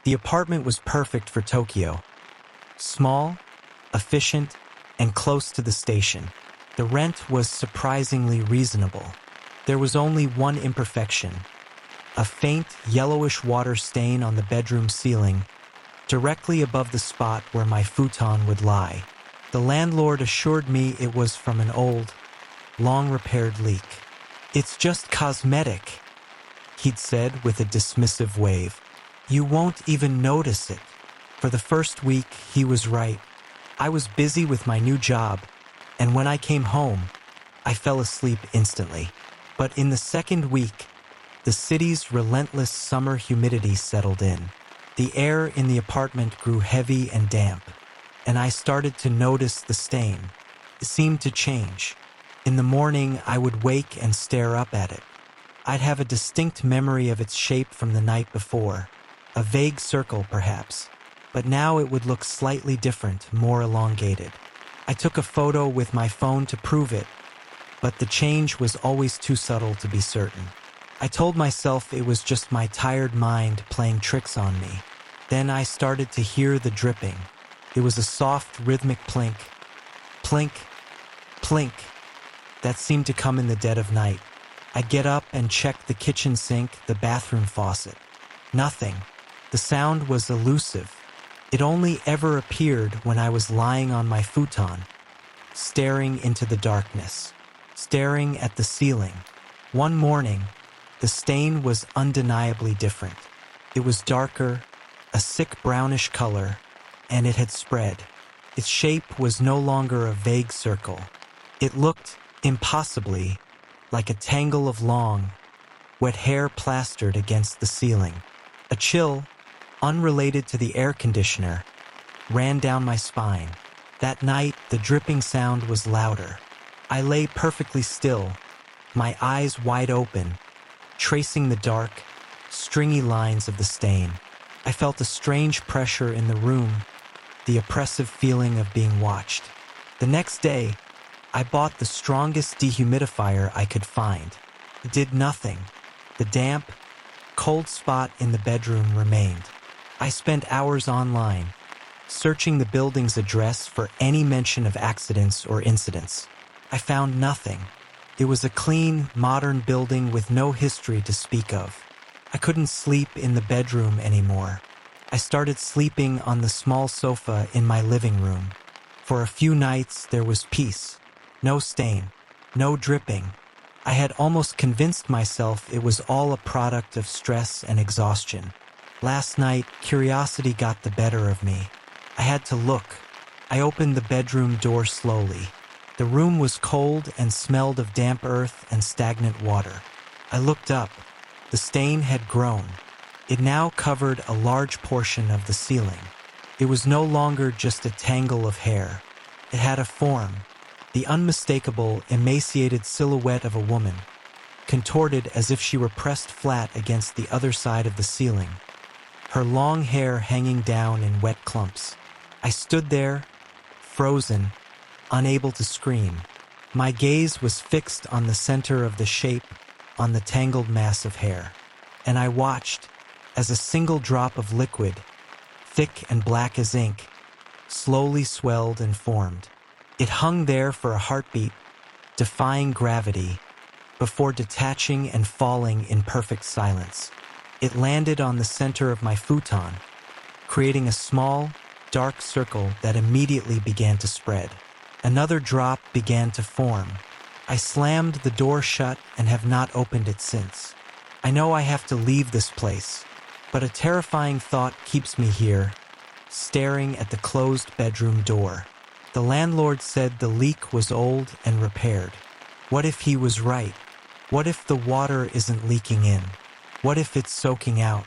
The apartment was perfect for Tokyo. Small, efficient, and close to the station. The rent was surprisingly reasonable. There was only one imperfection: a faint yellowish water stain on the bedroom ceiling, directly above the spot where my futon would lie. The landlord assured me it was from an old, long-repaired leak. "It's just cosmetic," he'd said with a dismissive wave. "You won't even notice it." For the first week, he was right. I was busy with my new job, and when I came home, I fell asleep instantly. But in the second week, the city's relentless summer humidity settled in. The air in the apartment grew heavy and damp, and I started to notice the stain. It seemed to change. In the morning, I would wake and stare up at it. I'd have a distinct memory of its shape from the night before, a vague circle perhaps, but now it would look slightly different, more elongated. I took a photo with my phone to prove it, but the change was always too subtle to be certain. I told myself it was just my tired mind playing tricks on me. Then I started to hear the dripping. It was a soft, rhythmic plink, plink, plink, that seemed to come in the dead of night. I'd get up and check the kitchen sink, the bathroom faucet. Nothing. The sound was elusive. It only ever appeared when I was lying on my futon, staring into the darkness, staring at the ceiling. One morning, the stain was undeniably different. It was darker, a sick brownish color, and it had spread. Its shape was no longer a vague circle. It looked, impossibly, like a tangle of long, wet hair plastered against the ceiling. A chill, unrelated to the air conditioner, ran down my spine. That night, the dripping sound was louder. I lay perfectly still, my eyes wide open, tracing the dark, stringy lines of the stain. I felt a strange pressure in the room, the oppressive feeling of being watched. The next day, I bought the strongest dehumidifier I could find. It did nothing. The damp, cold spot in the bedroom remained. I spent hours online, searching the building's address for any mention of accidents or incidents. I found nothing. It was a clean, modern building with no history to speak of. I couldn't sleep in the bedroom anymore. I started sleeping on the small sofa in my living room. For a few nights, there was peace. No stain, no dripping. I had almost convinced myself it was all a product of stress and exhaustion. Last night, curiosity got the better of me. I had to look. I opened the bedroom door slowly. The room was cold and smelled of damp earth and stagnant water. I looked up. The stain had grown. It now covered a large portion of the ceiling. It was no longer just a tangle of hair. It had a form, the unmistakable, emaciated silhouette of a woman, contorted as if she were pressed flat against the other side of the ceiling, her long hair hanging down in wet clumps. I stood there, frozen, unable to scream. My gaze was fixed on the center of the shape, on the tangled mass of hair, and I watched as a single drop of liquid, thick and black as ink, slowly swelled and formed. It hung there for a heartbeat, defying gravity, before detaching and falling in perfect silence. It landed on the center of my futon, creating a small, dark circle that immediately began to spread. Another drop began to form. I slammed the door shut and have not opened it since. I know I have to leave this place, but a terrifying thought keeps me here, staring at the closed bedroom door. The landlord said the leak was old and repaired. What if he was right? What if the water isn't leaking in? What if it's soaking out?